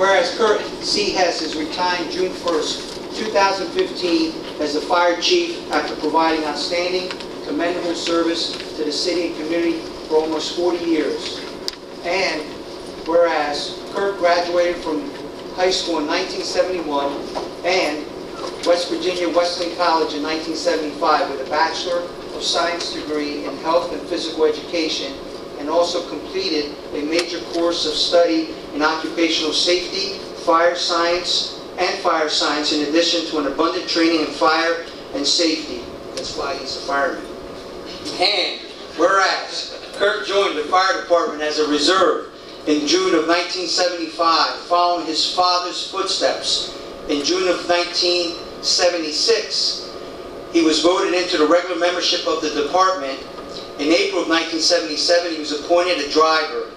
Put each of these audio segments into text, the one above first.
whereas Kurt C. Hess is retiring June 1st, 2015 as the fire chief after providing outstanding, commendable service to the city and community for almost 40 years. And whereas Kurt graduated from high school in 1971 and West Virginia Wesleyan College in 1975 with a Bachelor of Science degree in Health and Physical Education, and also completed a major course of study in occupational safety, fire science, in addition to an abundant training in fire and safety. That's why he's a fireman. And whereas Kurt joined the fire department as a reserve in June of 1975, following his father's footsteps. In June of 1976, he was voted into the regular membership of the department. In April of 1977, he was appointed a driver.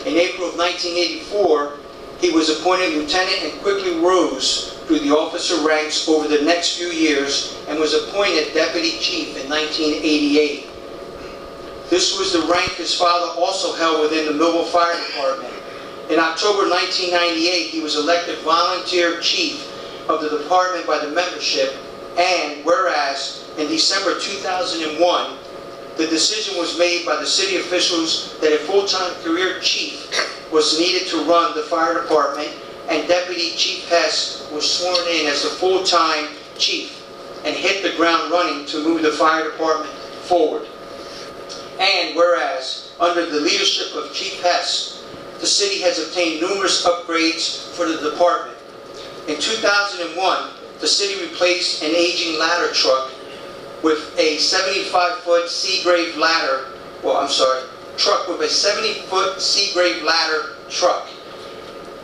In April of 1984, he was appointed lieutenant and quickly rose through the officer ranks over the next few years and was appointed deputy chief in 1988. This was the rank his father also held within the Millville Fire Department. In October 1998, he was elected volunteer chief of the department by the membership, and whereas in December 2001, the decision was made by the city officials that a full-time career chief was needed to run the fire department, and Deputy Chief Hess was sworn in as a full-time chief and hit the ground running to move the fire department forward. And whereas, under the leadership of Chief Hess, the city has obtained numerous upgrades for the department. In 2001, the city replaced an aging ladder truck with a 75-foot Seagrave ladder, truck with a 70-foot Seagrave ladder truck.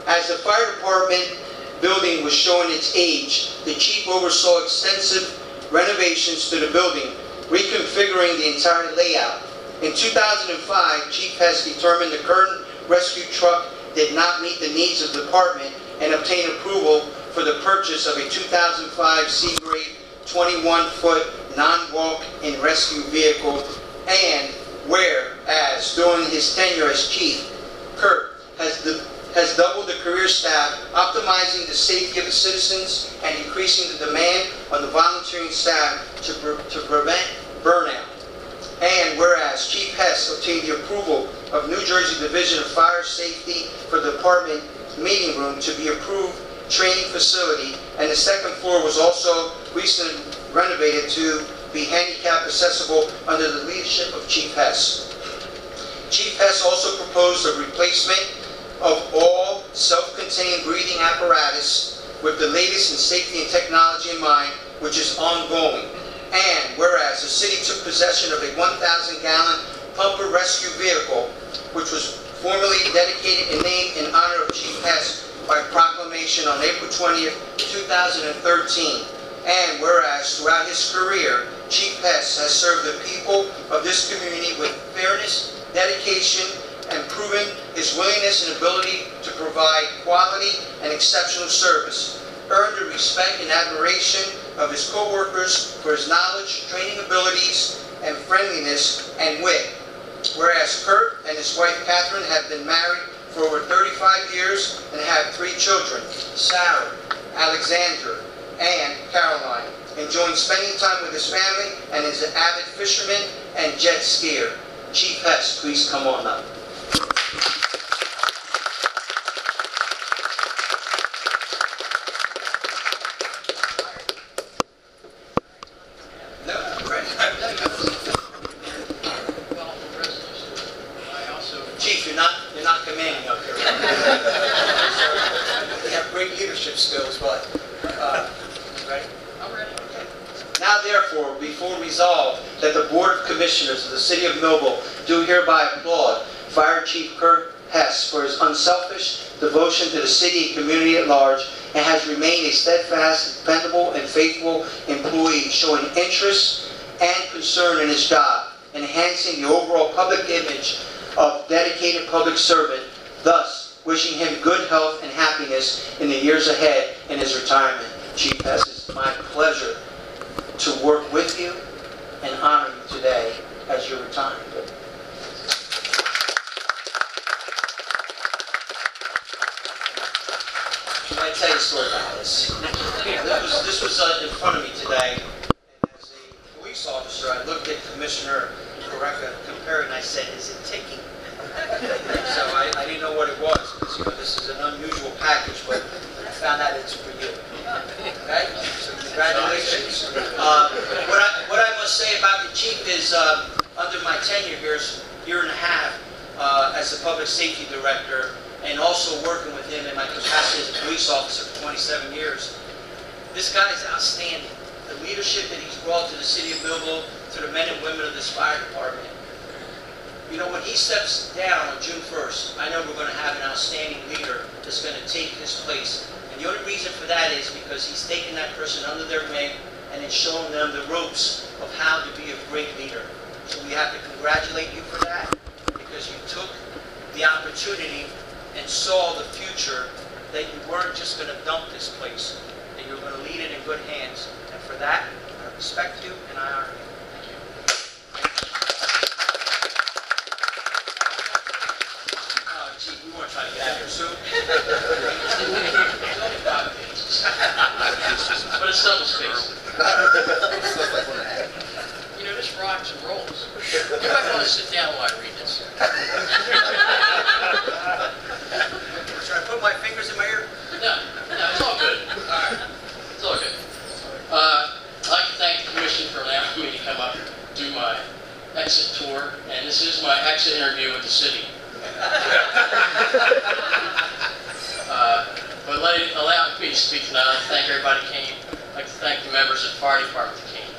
As the fire department building was showing its age, the chief oversaw extensive renovations to the building, reconfiguring the entire layout. In 2005, Chief Hess determined the current rescue truck did not meet the needs of the department and obtained approval for the purchase of a 2005 Seagrave 21-foot non-walk-in rescue vehicle. And whereas during his tenure as chief, Kurt has doubled the career staff, optimizing the safety of the citizens and increasing the demand on the volunteering staff to prevent burnout. And whereas Chief Hess obtained the approval of New Jersey Division of Fire Safety for the department meeting room to be approved training facility, and the second floor was also recently renovated to be handicap accessible under the leadership of Chief Hess. Chief Hess also proposed a replacement of all self-contained breathing apparatus with the latest in safety and technology in mind, which is ongoing. And whereas the city took possession of a 1,000-gallon pumper rescue vehicle, which was formally dedicated and named in honor of Chief Hess by proclamation on April 20th, 2013. And whereas throughout his career, Chief Hess has served the people of this community with fairness, dedication, and proven his willingness and ability to provide quality and exceptional service, earned the respect and admiration of his co-workers for his knowledge, training abilities, and friendliness and wit. Whereas Kurt and his wife Catherine have been married for over 35 years and have 3 children, Sarah, Alexander, and Caroline, enjoying spending time with his family and is an avid fisherman and jet skier. Chief Hess, please come on up. Chief, you're not commanding up here. You have great leadership skills, but ready? I'm ready. Okay. Now, therefore, before resolved that the Board of Commissioners of the City of Millville do hereby applaud Fire Chief Kurt Hess for his unselfish devotion to the city and community at large, and has remained a steadfast, dependable, and faithful employee, showing interest and concern in his job, enhancing the overall public image of dedicated public servant, thus wishing him good health and happiness in the years ahead in his retirement. Chief Hess, it's my pleasure to work with you and honor you today as you're retiring. to tell you a story about this. This was in front of me today. And as a police officer, I looked at Commissioner Compare and I said, "Is it ticking?" So I didn't know what it was, because this is an unusual package, but I found out it's for you. Okay? So congratulations. What I must say about the chief is, under my tenure here, year and a half, as the public safety director, and also working with him in my capacity as a police officer for 27 years, this guy is outstanding. The leadership that he's brought to the city of Millville, to the men and women of this fire department. You know, when he steps down on June 1st, I know we're going to have an outstanding leader that's going to take his place. And the only reason for that is because he's taken that person under their wing and then showing them the ropes of how to be a great leader. So we have to congratulate you for that, because you took the opportunity and saw the future, that you weren't just going to dump this place, that you were going to lead it in good hands. And for that, I respect you and I honor you. Chief, we want to try to get out of here soon. But it's double spaced. You know, this rocks and rolls. You might want to sit down while I read this. Should I put my fingers in my ear? No, it's all good. All right, it's all good. I'd like to thank the Commission for allowing me to come up and do my exit tour, and this is my exit interview with the city. But allow me to speak tonight. I'd like to thank everybody who came. I'd like to thank the members of the fire department that came.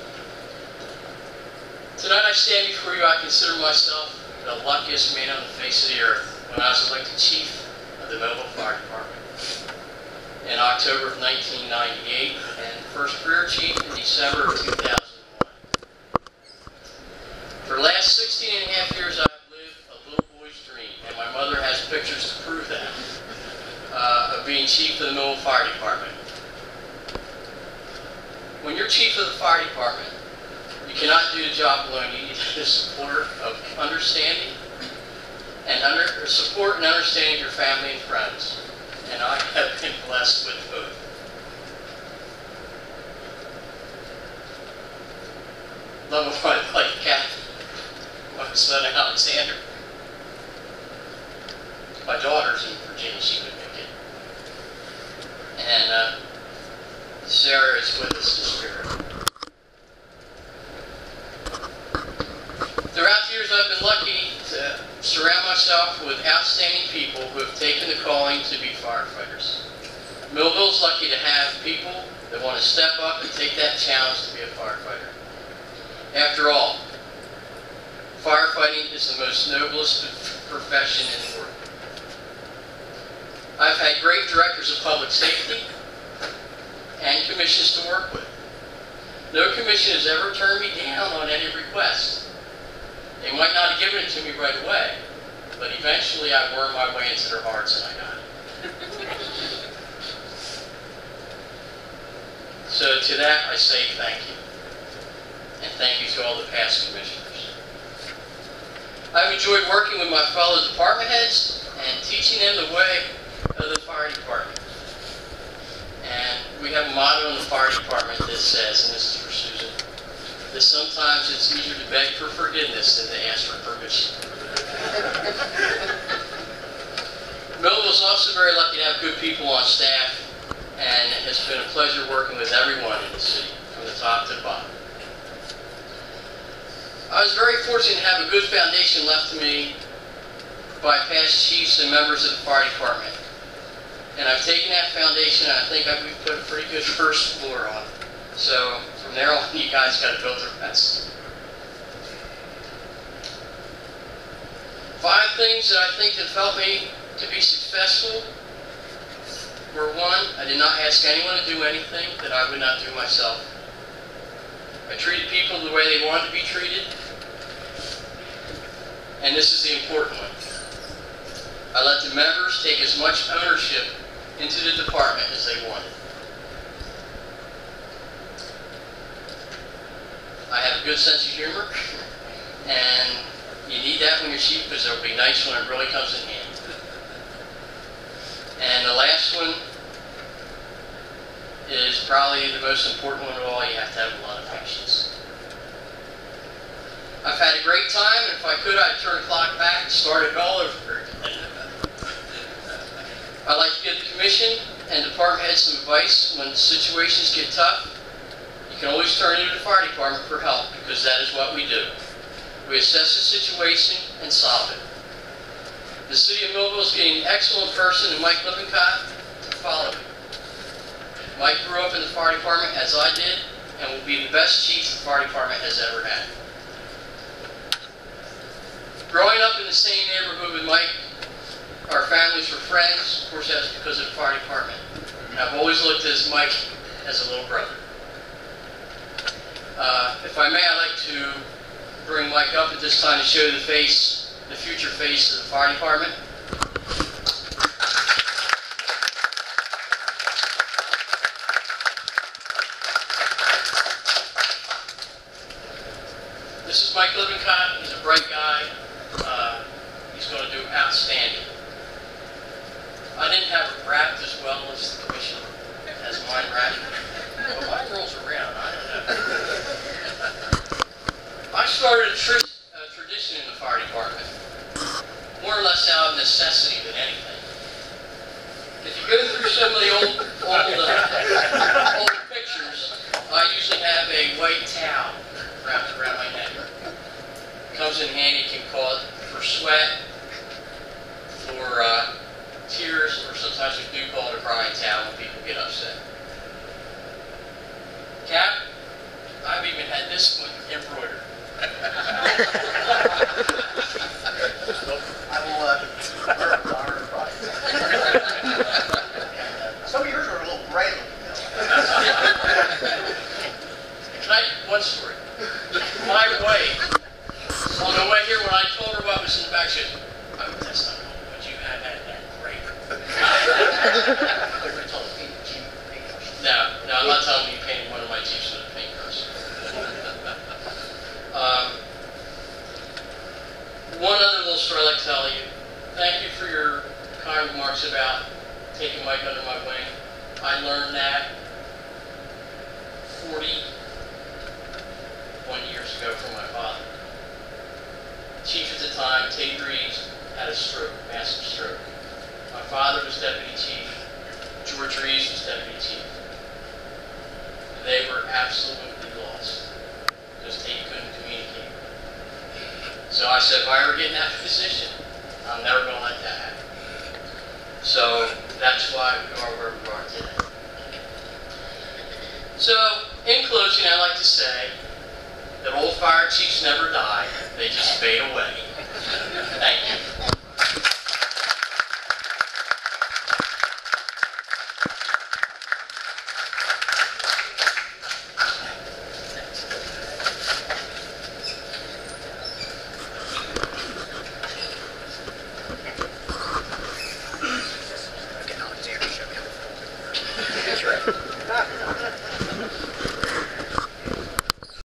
Tonight I stand before you. I consider myself the luckiest man on the face of the earth when I was elected chief of the Millville Fire Department in October of 1998, and first career chief in December of 2001. For the last 16 and a half years, I've lived a little boy's dream, and my mother has pictures to prove that, of being chief of the Millville Fire Department. When you're chief of the fire department, you cannot do the job alone. You need the support of understanding and support and understanding of your family and friends. And I have been blessed with both. Love of my life, Kathy, my son Alexander. My daughter's in Virginia, she would make it. And Sarah is with us this year. Throughout the years, I've been lucky to surround myself with outstanding people who have taken the calling to be firefighters. Millville's lucky to have people that want to step up and take that challenge to be a firefighter. After all, firefighting is the most noblest profession in the world. I've had great directors of public safety and commissions to work with. No commission has ever turned me down on any request. They might not have given it to me right away, but eventually I wormed my way into their hearts and I got it. So to that I say thank you. And thank you to all the past commissioners. I've enjoyed working with my fellow department heads and teaching them the way of the fire department. And we have a motto in the fire department that says, and this is for Susan, that sometimes it's easier to beg for forgiveness than to ask for permission. Millville's also very lucky to have good people on staff, and it has been a pleasure working with everyone in the city, from the top to the bottom. I was very fortunate to have a good foundation left to me by past chiefs and members of the fire department. And I've taken that foundation and I think we've put a pretty good first floor on. So from there on, you guys got to build the rest. 5 things that I think have helped me to be successful were: 1, I did not ask anyone to do anything that I would not do myself. I treated people the way they wanted to be treated. And this is the important one. I let the members take as much ownership into the department as they wanted. I have a good sense of humor, and you need that when you're chief, because it'll be nice when it really comes in handy. And the last one is probably the most important one of all. You have to have a lot of patience. I've had a great time, and if I could, I'd turn the clock back and start it all over again. I'd like to give the Commission and Department heads some advice. When situations get tough, you can always turn to the Fire Department for help, because that is what we do. We assess the situation and solve it. The City of Millville is getting an excellent person in Mike Lippincott to follow him. Mike grew up in the Fire Department as I did, and will be the best chief the Fire Department has ever had. Growing up in the same neighborhood with Mike, our families were friends. Of course, that's because of the Fire Department. And I've always looked at Mike as a little brother. If I may, I'd like to bring Mike up at this time to show the future face of the Fire Department. This is Mike Lippincott. He's a bright guy. He's going to do outstanding. I didn't have it wrapped as well as the Commission has mine wrapped. But mine rolls around. I don't know. I started a tradition in the Fire Department, more or less out of necessity than anything. If you go through some of the old pictures, I usually have a white towel wrapped around my neck. It comes in handy. It can cause for sweat, for tears, or sometimes we do call it a crying towel when people get upset. Cap, I've even had this one embroidered. Some of yours are a little bright. One story. My wife, on the way here, when I told her what was in the back, she said, "Oh, that's not what you had that great." No, I'm not telling you painted one of my Jeeps with a paintbrush. One other little story I'd like to tell you. Thank you for your kind remarks about taking Mike under my wing. I learned that 41 years ago from my father. Chief at the time, Tate Reeves, had a stroke, massive stroke. My father was deputy chief. George Reeves was deputy chief. They were absolutely lost because Tate couldn't communicate. So I said, if I ever get in that position, I'm never going to let that happen. So that's why we are where we are today. So, in closing, I'd like to say that old fire chiefs never die. They just fade away. Thank you.